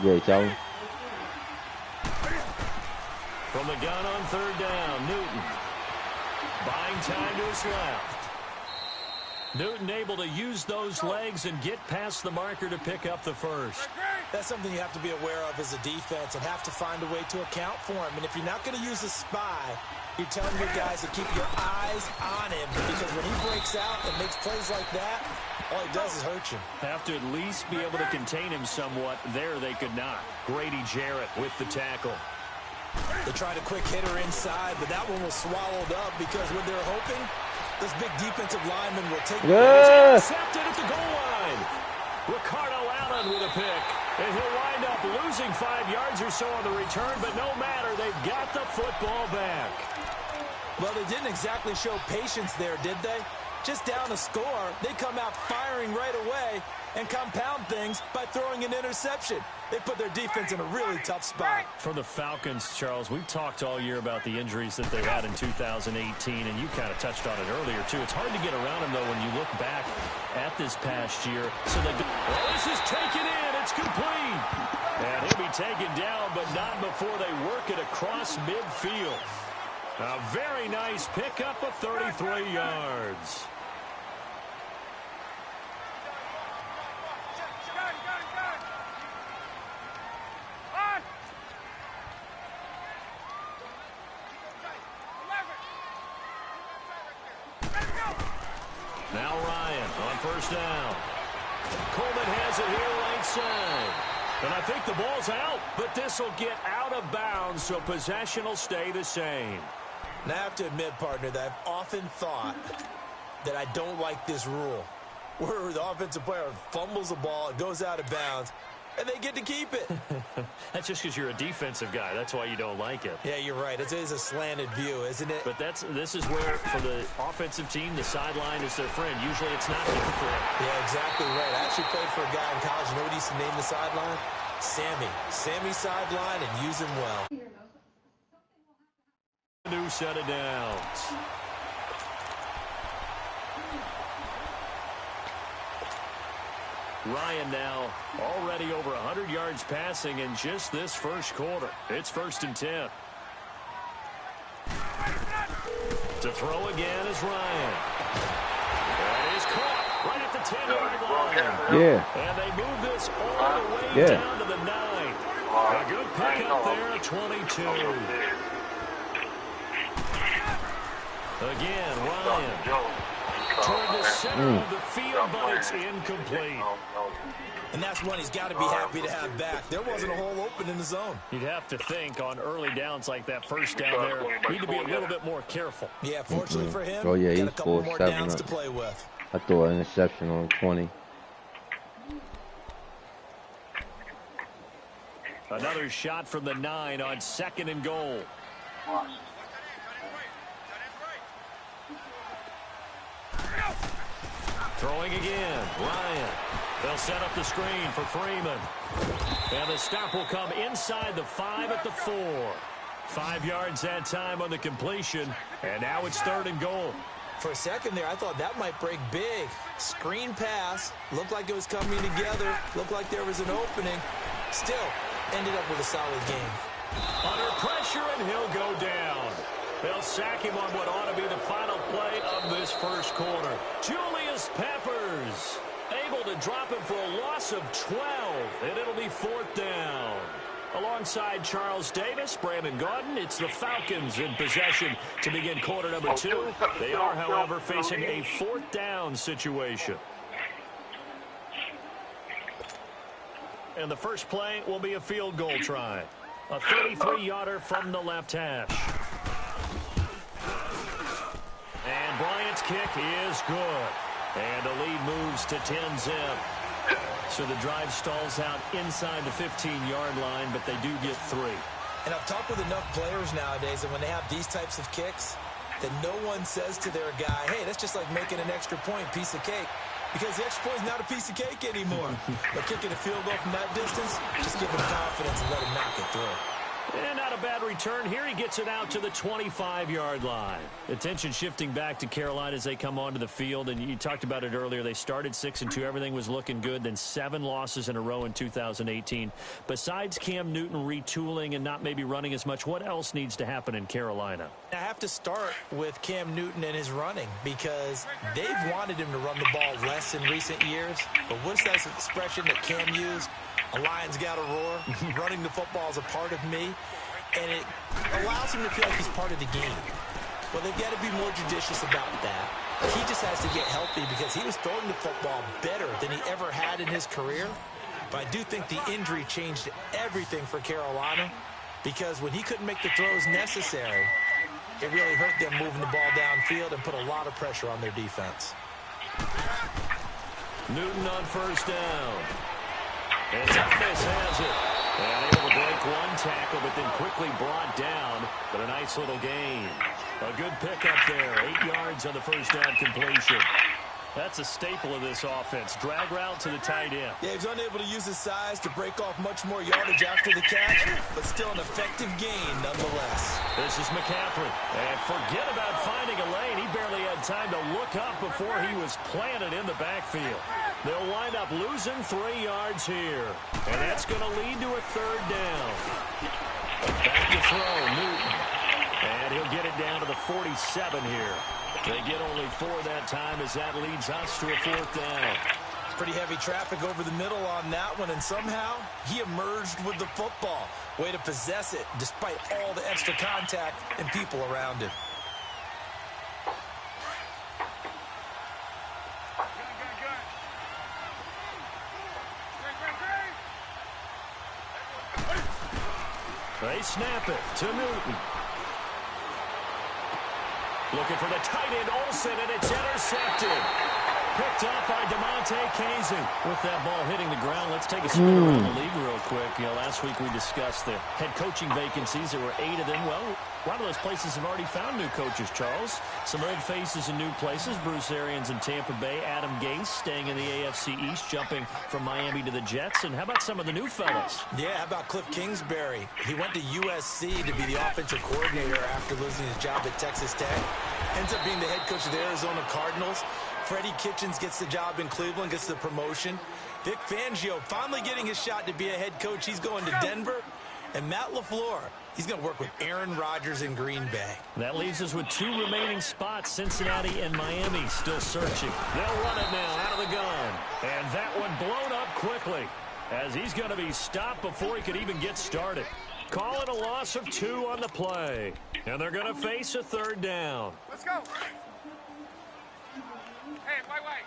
Great, Calvin. From the gun on third down, Newton. Buying time to his left. Newton able to use those legs and get past the marker to pick up the first. That's something you have to be aware of as a defense and have to find a way to account for him. And if you're not going to use a spy, you're telling your guys to keep your eyes on him, because when he breaks out and makes plays like that, all he does is hurt you. Have to at least be able to contain him somewhat. There they could not. Grady Jarrett with the tackle. They tried a quick hitter inside, but that one was swallowed up because when they're hoping, this big defensive lineman will take it. Intercepted at the goal line. Ricardo Allen with a pick. And he'll wind up losing 5 yards or so on the return, but no matter, they've got the football back. Well, they didn't exactly show patience there, did they? Just down a score, they come out firing right away and compound things by throwing an interception. They put their defense in a really tough spot. For the Falcons, Charles, we've talked all year about the injuries that they had in 2018, and you kind of touched on it earlier, too. It's hard to get around them, though, when you look back at this past year. So they this is taken in. It's complete. And he'll be taken down, but not before they work it across midfield. A very nice pickup of 33 yards. Now Ryan on first down. Coleman has it here right side. And I think the ball's out, but this will get out of bounds, so possession will stay the same. Now, I have to admit, partner, that I've often thought that I don't like this rule, where the offensive player fumbles the ball, it goes out of bounds, and they get to keep it. That's just because you're a defensive guy. That's why you don't like it. Yeah, you're right. It is a slanted view, isn't it? But this is where, for the offensive team, the sideline is their friend. Usually it's not their friend. Yeah, exactly right. I actually played for a guy in college. You know what he used to name the sideline? Sammy. Sammy sideline, and use him well. New set of downs. Ryan now already over 100 yards passing in just this first quarter. It's 1st and 10. To throw again is Ryan. And he's caught right at the 10-yard line. Yeah. And they move this all the way down to the 9. A good pickup there at 22. Again, Ryan. Toward the center of the field, but it's incomplete. And that's one he's got to be happy to have back. There wasn't a hole open in the zone. You'd have to think on early downs like that, first down there, need to be a little bit more careful. Yeah, fortunately for him, he's got a couple more downs to play with. I threw an interception on 20. Another shot from the 9 on 2nd and goal. Throwing again, Ryan. They'll set up the screen for Freeman. And the stop will come inside the 5 at the 4. 5 yards that time on the completion. And now it's 3rd and goal. For a second there, I thought that might break big. Screen pass. Looked like it was coming together. Looked like there was an opening. Still, ended up with a solid game. Under pressure, and he'll go down. They'll sack him on what ought to be the final play of this first quarter. Julius Peppers able to drop him for a loss of 12, and it'll be 4th down. Alongside Charles Davis, Brandon Gaudin, it's the Falcons in possession to begin quarter number 2. They are, however, facing a 4th down situation. And the first play will be a field goal try. A 33-yarder from the left hash. And Bryant's kick is good. And the lead moves to 10-zip. So the drive stalls out inside the 15-yard line, but they do get 3. And I've talked with enough players nowadays that when they have these types of kicks, that no one says to their guy, hey, that's just like making an extra point, piece of cake. Because the extra point is not a piece of cake anymore. But kicking a field goal from that distance, just give him confidence and let him knock it through. And not a bad return here. He gets it out to the 25-yard line. Attention shifting back to Carolina as they come onto the field. And you talked about it earlier. They started 6-2. Everything was looking good. Then 7 losses in a row in 2018. Besides Cam Newton retooling and not maybe running as much, what else needs to happen in Carolina? I have to start with Cam Newton and his running because they've wanted him to run the ball less in recent years. But what's that expression that Cam used? A lion's got to roar. Running the football is a part of me, and it allows him to feel like he's part of the game. Well, they've got to be more judicious about that. He just has to get healthy because he was throwing the football better than he ever had in his career. But I do think the injury changed everything for Carolina because when he couldn't make the throws necessary, it really hurt them moving the ball downfield and put a lot of pressure on their defense. Newton on first down. And Thomas has it. And able to break one tackle, but then quickly brought down. But a nice little gain. A good pickup there. 8 yards on the first down completion. That's a staple of this offense. Drag route to the tight end. Yeah, he's unable to use his size to break off much more yardage after the catch, but still an effective gain nonetheless. This is McCaffrey. And forget about finding a lane. He barely had time to look up before he was planted in the backfield. They'll wind up losing 3 yards here. And that's going to lead to a third down. Back to throw, Newton. And he'll get it down to the 47 here. They get only 4 that time as that leads us to a fourth down. Pretty heavy traffic over the middle on that one, and somehow he emerged with the football. Way to possess it despite all the extra contact and people around him. They snap it to Newton. Looking for the tight end, Olsen, and it's intercepted. Picked up by DeMonte Casey. With that ball hitting the ground, let's take a spin around the league real quick. You know, last week we discussed the head coaching vacancies. There were 8 of them. Well, a lot of those places have already found new coaches, Charles. Some old faces in new places. Bruce Arians in Tampa Bay. Adam Gase staying in the AFC East, jumping from Miami to the Jets. And how about some of the new fellas? Yeah, how about Cliff Kingsbury? He went to USC to be the offensive coordinator after losing his job at Texas Tech. Ends up being the head coach of the Arizona Cardinals. Freddie Kitchens gets the job in Cleveland, gets the promotion. Vic Fangio finally getting his shot to be a head coach. He's going to Denver. And Matt LaFleur, he's going to work with Aaron Rodgers in Green Bay. That leaves us with 2 remaining spots, Cincinnati and Miami still searching. They'll run it now out of the gun. And that one blown up quickly as he's going to be stopped before he could even get started. Calling a loss of 2 on the play. And they're going to face a third down. Let's go. Hey, wait.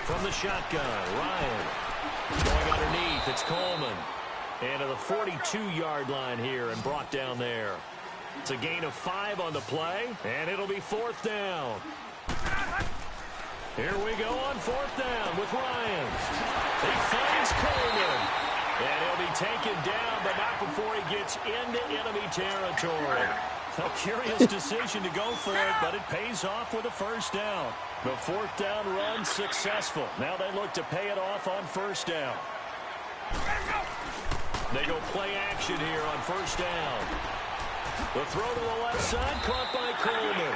From the shotgun, Ryan. Going underneath, it's Coleman. And to the 42-yard line here and brought down there. It's a gain of 5 on the play, and it'll be fourth down. Here we go on fourth down with Ryan. He finds Coleman. And he'll be taken down, but not before he gets into enemy territory. A curious decision to go for it, but it pays off with a first down. The fourth down run successful. Now they look to pay it off on first down. They go play action here on first down. The throw to the left side, caught by Coleman.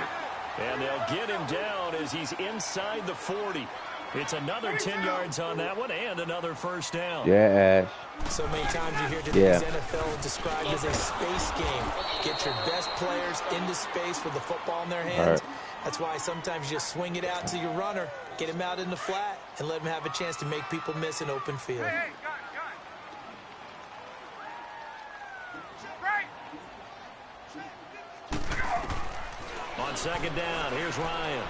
And they'll get him down as he's inside the 40. It's another 10 yards on that one and another first down. Yeah, So many times you hear today's NFL described as a space game. Get your best players into space with the football in their hands. Right. That's why sometimes you just swing it out to your runner, get him out in the flat, and let him have a chance to make people miss an open field. Hey, gun. On second down, here's Ryan.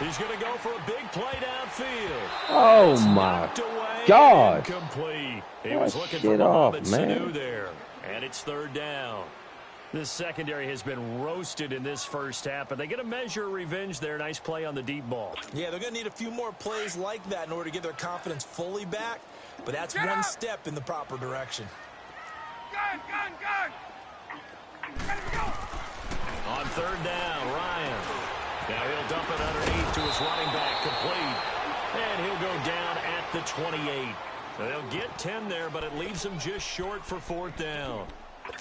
He's going to go for a big play downfield. Oh, my God. Incomplete. He Oh, was looking for shit Mohamed off, man. Sanu there. And it's third down. This secondary has been roasted in this first half, but they get a measure of revenge there. Nice play on the deep ball. Yeah, they're going to need a few more plays like that in order to get their confidence fully back, but that's one step in the proper direction. Gun. Let's go. On third down, Ryan. Now he'll dump it underneath to his running back, complete. And he'll go down at the 28. They'll get 10 there, but it leaves them just short for 4th down.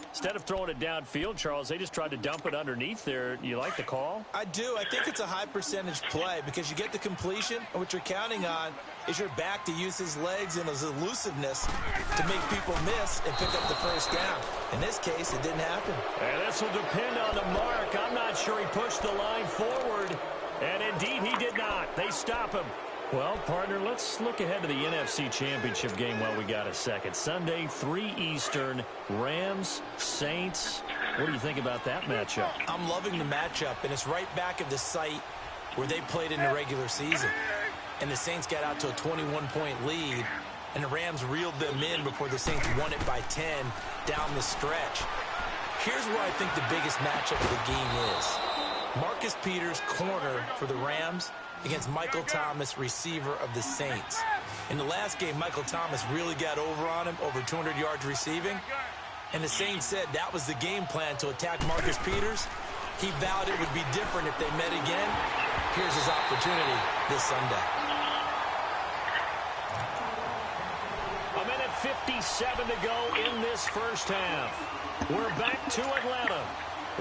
Instead of throwing it downfield, Charles, they just tried to dump it underneath there. You like the call? I do. I think it's a high percentage play because you get the completion, and what you're counting on is your back to use his legs and his elusiveness to make people miss and pick up the 1st down. In this case, it didn't happen. And this will depend on the mark. I'm not sure he pushed the line forward. And indeed, he did not. They stop him. Well, partner, let's look ahead to the NFC Championship game while we got a second. Sunday, 3 Eastern, Rams, Saints. What do you think about that matchup? I'm loving the matchup, and it's right back at the site where they played in the regular season. And the Saints got out to a 21-point lead, and the Rams reeled them in before the Saints won it by 10 down the stretch. Here's where I think the biggest matchup of the game is. Marcus Peters, corner for the Rams, against Michael Thomas, receiver of the Saints. In the last game, Michael Thomas really got over on him, over 200 yards receiving. And the Saints said that was the game plan to attack Marcus Peters. He vowed it would be different if they met again. Here's his opportunity this Sunday. A minute 57 to go in this first half. We're back to Atlanta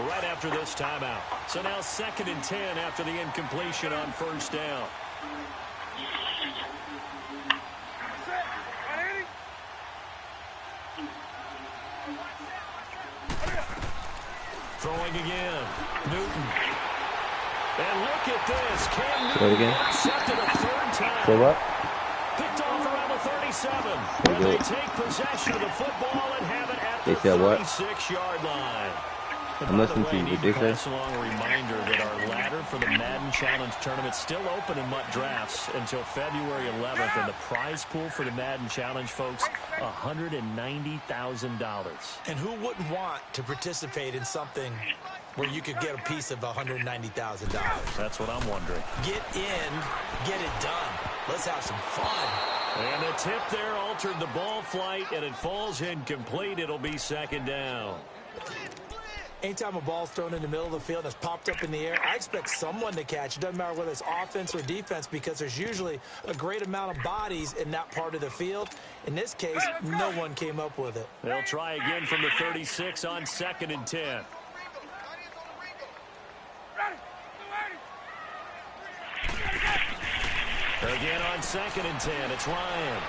right after this timeout. So now 2nd and 10 after the incompletion on 1st down. Throwing again. Newton. And look at this. Cam Newton intercepted a 3rd time. So what? Picked off around the 37. And they take possession of the football and have it at the 36-yard line. I'm listening to you, ridiculous. Pass along a reminder that our ladder for the Madden Challenge tournament is still open in MUT Drafts until February 11th, and the prize pool for the Madden Challenge, folks, $190,000. And who wouldn't want to participate in something where you could get a piece of $190,000? That's what I'm wondering. Get in, get it done. Let's have some fun. And the tip there altered the ball flight, and it falls incomplete. It'll be 2nd down. Anytime a ball's thrown in the middle of the field and it's popped up in the air, I expect someone to catch. It doesn't matter whether it's offense or defense because there's usually a great amount of bodies in that part of the field. In this case, no one came up with it. They'll try again from the 36 on 2nd and 10. Again on 2nd and 10, it's Ryan.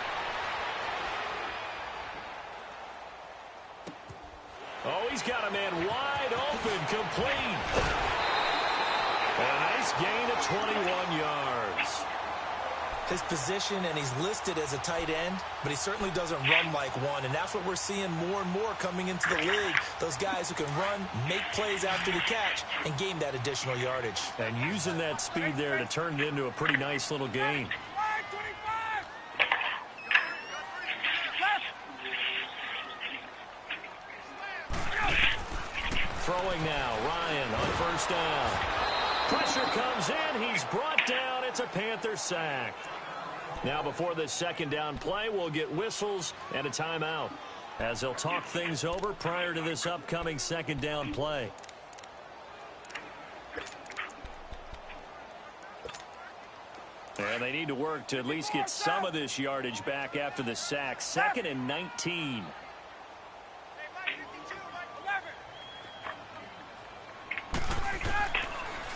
Oh, he's got a man wide open, complete. And a nice gain of 21 yards. His position, and he's listed as a tight end, but he certainly doesn't run like one, and that's what we're seeing more and more coming into the league. Those guys who can run, make plays after the catch, and gain that additional yardage. And using that speed there to turn it into a pretty nice little gain. Throwing now, Ryan on 1st down. Pressure comes in, he's brought down, it's a Panther sack. Now before this 2nd down play, we'll get whistles and a timeout, as they'll talk things over prior to this upcoming 2nd down play. And they need to work to at least get some of this yardage back after the sack. 2nd and 19.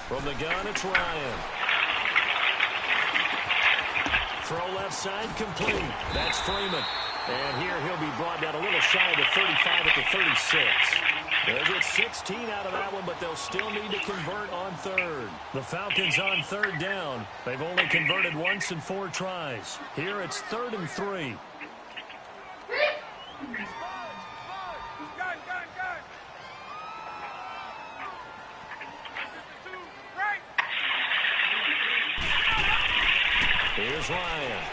From the gun, it's Ryan. Throw left side, complete. That's Freeman. And here he'll be brought down a little shy of the 35 at the 36. They'll get 16 out of that one, but they'll still need to convert on 3rd. The Falcons on 3rd down. They've only converted once in 4 tries. Here it's 3rd and 3. Here's Ryan.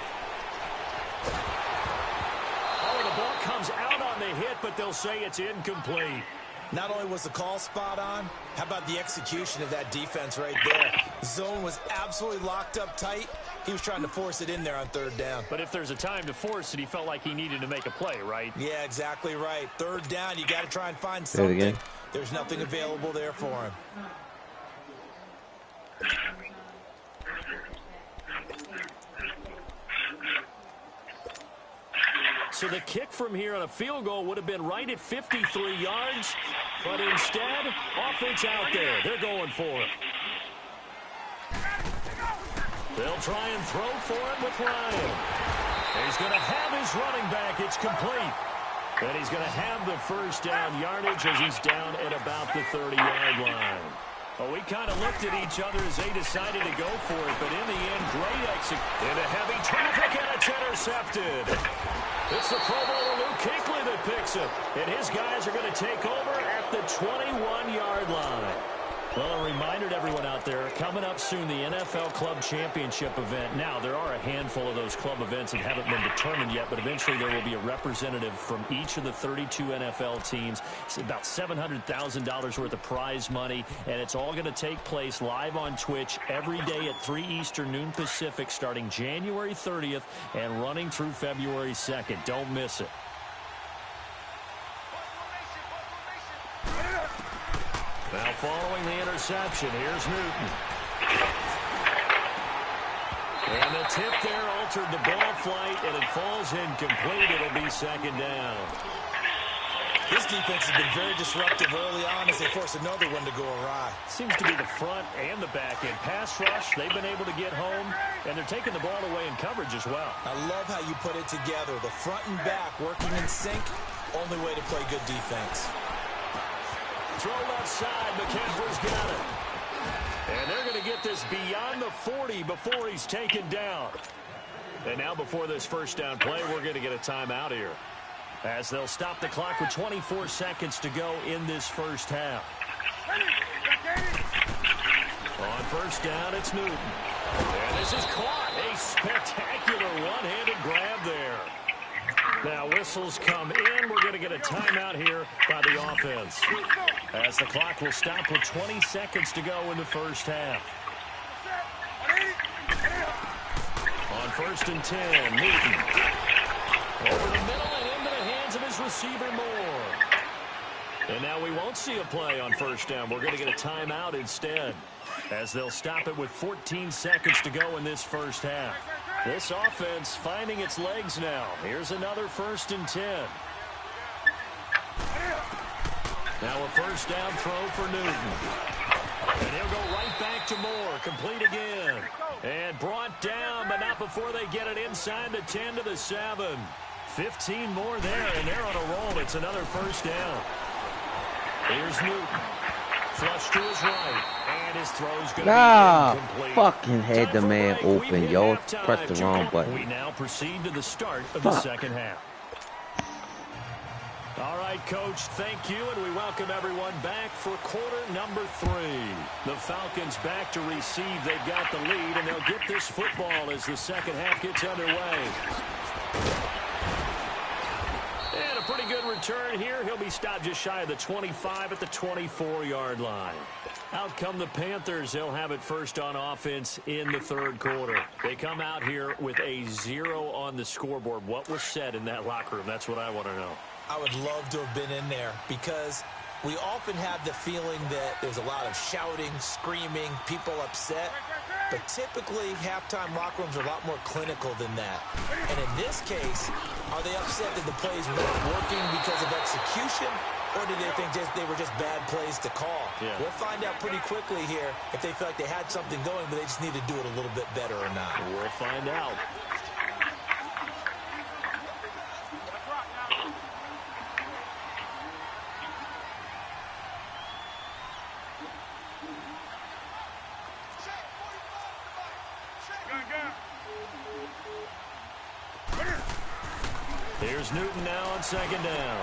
Oh, the ball comes out on the hit, but they'll say it's incomplete. Not only was the call spot on, how about the execution of that defense right there? Zone was absolutely locked up tight. He was trying to force it in there on 3rd down. But if there's a time to force it, he felt like he needed to make a play, right? Yeah, exactly right. 3rd down, you got to try and find something. There's nothing available there for him. So the kick from here on a field goal would have been right at 53 yards. But instead, offense out there. They're going for it. They'll try and throw for it with Ryan. He's going to have his running back. It's complete. And he's going to have the first down yardage as he's down at about the 30-yard line. Well, we kind of looked at each other as they decided to go for it, but in the end, great execution. Into heavy traffic, and it's intercepted. It's the Pro Bowler Luke Kuechly that picks it, and his guys are going to take over at the 21-yard line. Well, a reminder to everyone out there, coming up soon, the NFL Club Championship event. Now, there are a handful of those club events that haven't been determined yet, but eventually there will be a representative from each of the 32 NFL teams. It's about $700,000 worth of prize money, and it's all going to take place live on Twitch every day at 3 Eastern, noon Pacific, starting January 30th and running through February 2nd. Don't miss it. Now following the interception, here's Newton. And the tip there altered the ball flight, and it falls incomplete. It'll be second down. This defense has been very disruptive early on as they force another one to go awry. Seems to be the front and the back end. Pass rush, they've been able to get home, and they're taking the ball away in coverage as well. I love how you put it together. The front and back working in sync, only way to play good defense. Throw left side, McCaffrey's got it. And they're going to get this beyond the 40 before he's taken down. And now before this first down play, we're going to get a timeout here, as they'll stop the clock with 24 seconds to go in this first half. On first down, it's Newton. And this is caught. A spectacular one-handed grab there. Now whistles come in. We're going to get a timeout here by the offense, as the clock will stop with 20 seconds to go in the first half. On first and 10, Newton. Over the middle and into the hands of his receiver Moore. And now we won't see a play on first down. We're going to get a timeout instead, as they'll stop it with 14 seconds to go in this first half. This offense finding its legs now. Here's another first and 10. Now a first down throw for Newton. And he'll go right back to Moore. Complete again. And brought down, but not before they get it inside the 10 to the 7. 15 more there, and they're on a roll. It's another first down. Here's Newton. Flush to his right. And his throw's going to be incomplete. Fucking had the man open, yo. Press the wrong button. We now proceed to the start of the second half. All right, Coach, thank you, and we welcome everyone back for quarter number 3. The Falcons back to receive. They've got the lead, and they'll get this football as the second half gets underway. And a pretty good return here. He'll be stopped just shy of the 25 at the 24-yard line. Out come the Panthers. They'll have it first on offense in the third quarter. They come out here with a 0 on the scoreboard. What was said in that locker room? That's what I want to know. I would love to have been in there, because we often have the feeling that there's a lot of shouting, screaming, people upset. But typically, halftime locker rooms are a lot more clinical than that. And in this case, are they upset that the plays weren't working because of execution, or do they think they were just bad plays to call? Yeah. We'll find out pretty quickly here if they feel like they had something going, but they just need to do it a little bit better or not. We'll find out. Here's Newton now on second down.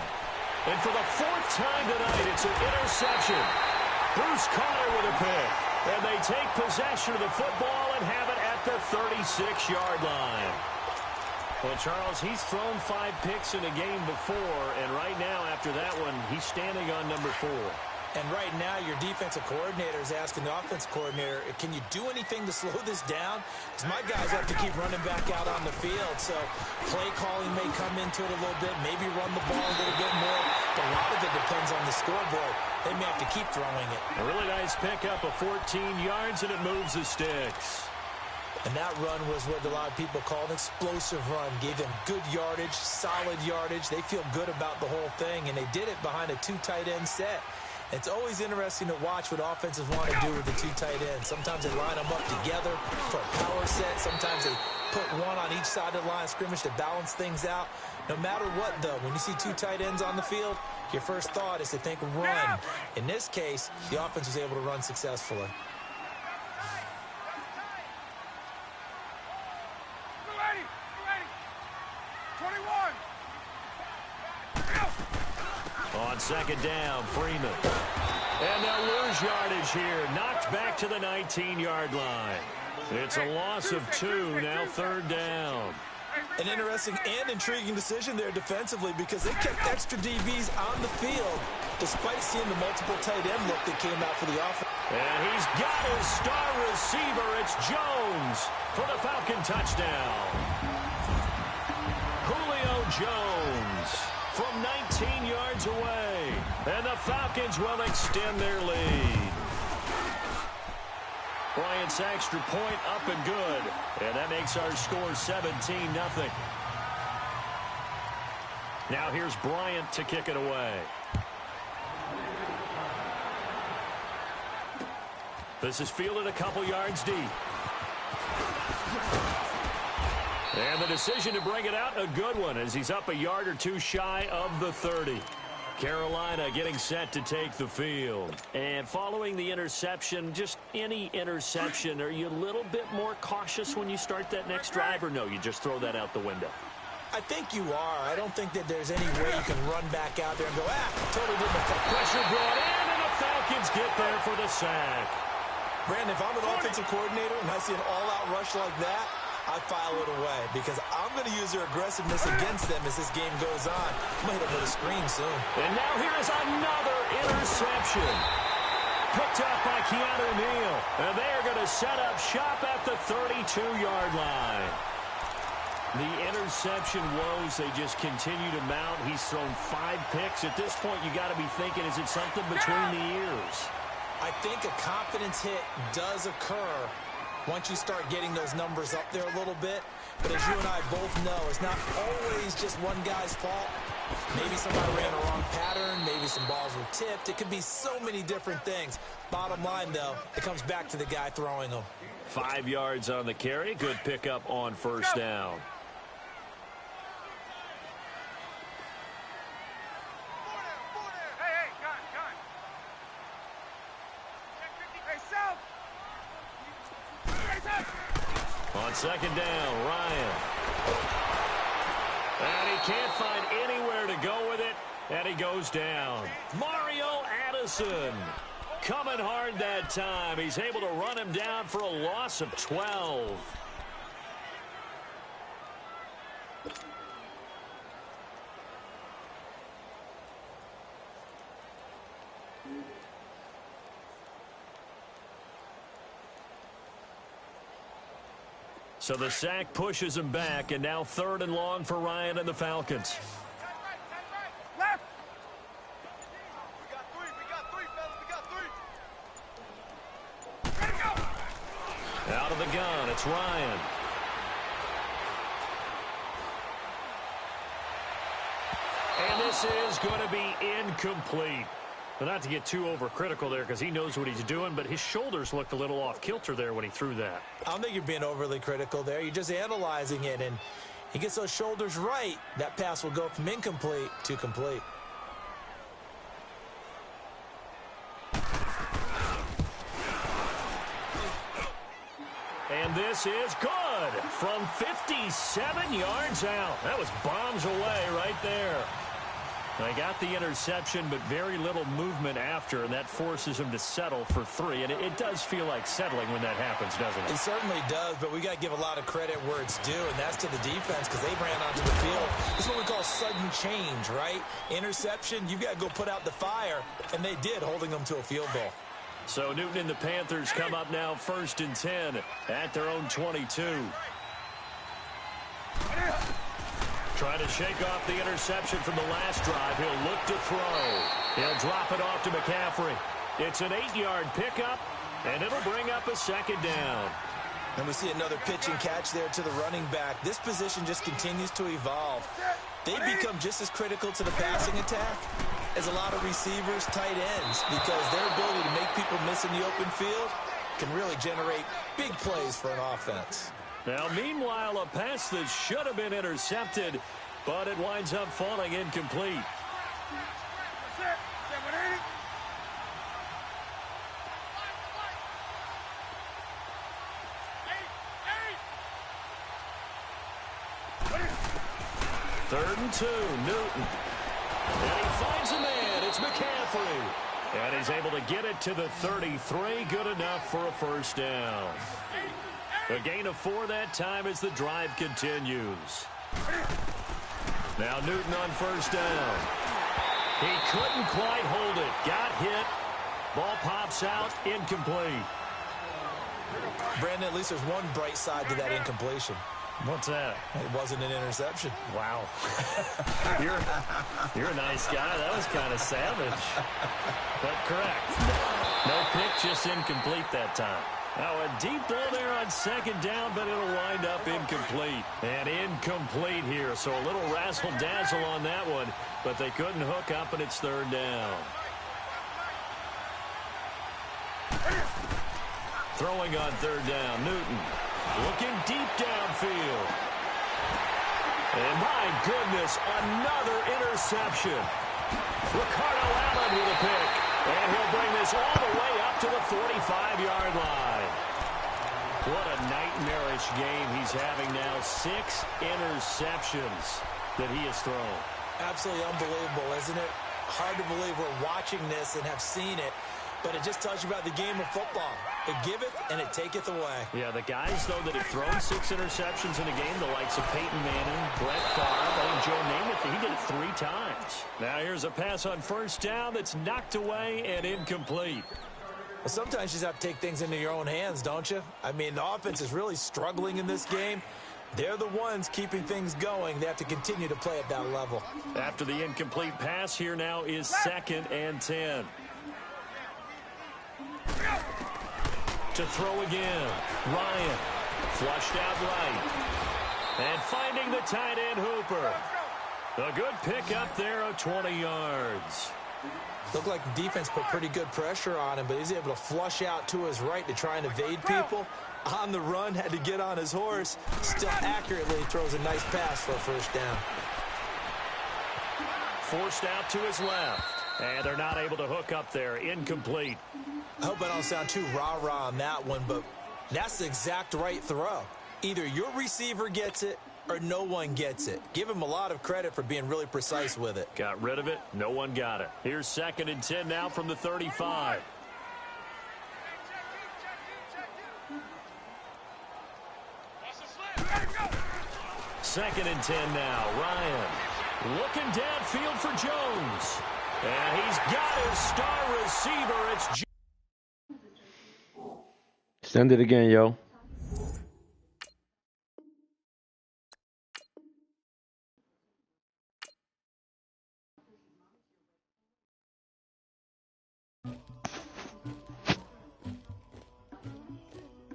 And for the 4th time tonight, it's an interception. Bruce Carter with a pick. And they take possession of the football and have it at the 36-yard line. Well, Charles, he's thrown 5 picks in a game before, and right now, after that one, he's standing on number 4. And right now, your defensive coordinator is asking the offense coordinator, can you do anything to slow this down? Because my guys have to keep running back out on the field. So play calling may come into it a little bit, maybe run the ball a little bit more. But a lot of it depends on the scoreboard. They may have to keep throwing it. A really nice pickup of 14 yards, and it moves the sticks. And that run was what a lot of people call an explosive run. Gave them good yardage, solid yardage. They feel good about the whole thing, and they did it behind a 2 tight end set. It's always interesting to watch what offenses want to do with the 2 tight ends. Sometimes they line them up together for a power set. Sometimes they put one on each side of the line of scrimmage to balance things out. No matter what, though, when you see 2 tight ends on the field, your first thought is to think run. In this case, the offense was able to run successfully. On second down, Freeman. And they'll lose yardage here. Knocked back to the 19-yard line. It's a loss of 2, now third down. An interesting and intriguing decision there defensively because they kept extra DBs on the field despite seeing the multiple tight end look that came out for the offense. And he's got his star receiver. It's Jones for the Falcon touchdown. Julio Jones from 19 yards away. And the Falcons will extend their lead. Bryant's extra point up and good. And that makes our score 17-0. Now here's Bryant to kick it away. This is fielded a couple yards deep. And the decision to bring it out, a good one, as he's up a yard or 2 shy of the 30. Carolina getting set to take the field. And following the interception, just any interception, are you a little bit more cautious when you start that next drive, or no, you just throw that out the window? I think you are. I don't think that there's any way you can run back out there and go, totally didn't affect. Pressure brought in, and the Falcons get there for the sack. Brandon, if I'm an offensive coordinator and I see an all-out rush like that, I file it away because I'm going to use their aggressiveness against them as this game goes on. I'm going to hit them with a screen soon. And now here is another interception. Picked up by Keanu Neal. And they are going to set up shop at the 32-yard line. The interception woes, they just continue to mount. He's thrown 5 picks. At this point, you got to be thinking, is it something between the ears? I think a confidence hit does occur once you start getting those numbers up there a little bit. But as you and I both know, it's not always just one guy's fault. Maybe somebody ran a wrong pattern. Maybe some balls were tipped. It could be so many different things. Bottom line, though, it comes back to the guy throwing them. 5 yards on the carry. Good pickup on first down. On second down, Ryan. And he can't find anywhere to go with it, and he goes down. Mario Addison coming hard that time. He's able to run him down for a loss of 12. So the sack pushes him back, and now 3rd and long for Ryan and the Falcons. Left. Out of the gun, it's Ryan. And this is going to be incomplete. But not to get too overcritical there because he knows what he's doing, but his shoulders looked a little off kilter there when he threw that. I don't think you're being overly critical there. You're just analyzing it, and he gets those shoulders right. That pass will go from incomplete to complete. And this is good from 57 yards out. That was bombs away right there. They got the interception, but very little movement after, and that forces him to settle for 3. And it does feel like settling when that happens, doesn't it? It certainly does, but we got to give a lot of credit where it's due, and that's to the defense because they ran onto the field. This is what we call sudden change, right? Interception, you've got to go put out the fire, and they did, holding them to a field goal. So Newton and the Panthers come up now 1st and 10 at their own 22. Trying to shake off the interception from the last drive. He'll look to throw. He'll drop it off to McCaffrey. It's an 8-yard pickup, and it'll bring up a 2nd down. And we see another pitch and catch there to the running back. This position just continues to evolve. They become just as critical to the passing attack as a lot of receivers, tight ends, because their ability to make people miss in the open field can really generate big plays for an offense. Now, meanwhile, a pass that should have been intercepted, but it winds up falling incomplete. Third and 2, Newton. And he finds a man. It's McCaffrey. And he's able to get it to the 33. Good enough for a first down. A gain of 4 that time as the drive continues. Now Newton on first down. He couldn't quite hold it. Got hit. Ball pops out. Incomplete. Brandon, at least there's one bright side to that incompletion. What's that? It wasn't an interception. Wow. You're a nice guy. That was kind of savage. But correct. No pick, just incomplete that time. Now a deep ball there on second down, but it'll wind up incomplete. And incomplete here, so a little razzle-dazzle on that one, but they couldn't hook up, and it's third down. Throwing on third down, Newton. Looking deep downfield. And my goodness, another interception. Ricardo Allen with a pick. And he'll bring this all the way up to the 45-yard line. What a nightmarish game he's having now. 6 interceptions that he has thrown. Absolutely unbelievable, isn't it? Hard to believe we're watching this and have seen it. But it just tells you about the game of football. It giveth and it taketh away. Yeah, the guys, though, that have thrown 6 interceptions in a game, the likes of Peyton Manning, Brett Favre, I think Joe Namath, he did it 3 times. Now here's a pass on first down that's knocked away and incomplete. Well, sometimes you just have to take things into your own hands, don't you? I mean, the offense is really struggling in this game. They're the ones keeping things going. They have to continue to play at that level. After the incomplete pass, here now is 2nd and 10. To throw again. Ryan. Flushed out right. And finding the tight end Hooper. A good pick up there of 20 yards. Looked like the defense put pretty good pressure on him, but he's able to flush out to his right to try and evade people. On the run, had to get on his horse. Still accurately throws a nice pass for a first down. Forced out to his left. And they're not able to hook up there. Incomplete. I hope I don't sound too rah-rah on that one, but that's the exact right throw. Either your receiver gets it or no one gets it. Give him a lot of credit for being really precise with it. Got rid of it. No one got it. Here's 2nd and 10 now from the 35. Second and 10 now. Ryan looking downfield for Jones. And he's got his star receiver. It's Send it again, yo.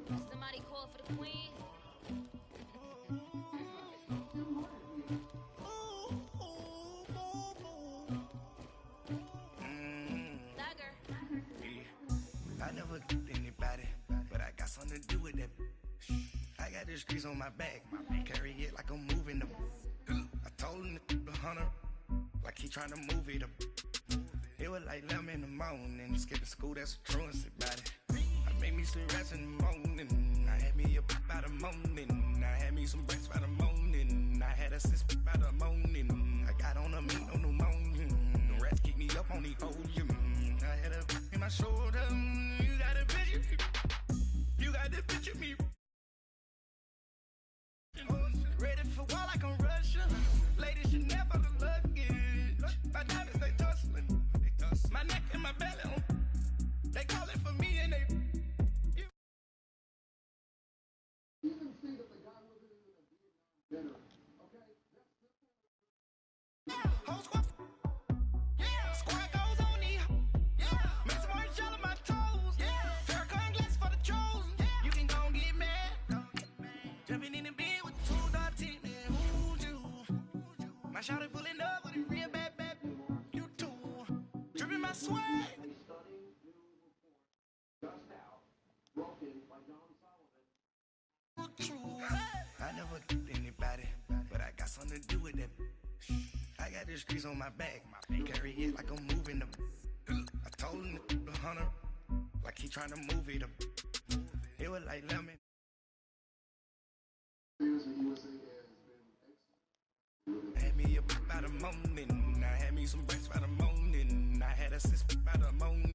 Somebody call for the queen. I never anybody, but I got something to do with that. I got the streets on my back, carry it like I'm moving them. I told him the hunter, like he trying to move it up. It was like 11 in the morning, skipping school, that's a truancy about it. I made me some rats in the morning, I had me a by the morning, I had me some breaks by the morning, I had a sis by the morning, I got on a meat on the morning, the rats keep me up on the folium, I had a in my shoulder, you got a picture, you got the picture me. Ready for war like I'm Russia, ladies should never the luggage, my diamonds they tussling, my neck and my belly, they calling for me and they. Squad goes on the make some orange gel on my toes. Farrakhan glass for the chosen. You can go and get mad. I never anybody, but I got something to do with that. I got the streets on my back, carry it like I'm moving them. I told him the hunter, like he trying to move it up. It was like lemon. Had me up by the morning, I had me some breaks by the morning, I had a sis by the morning.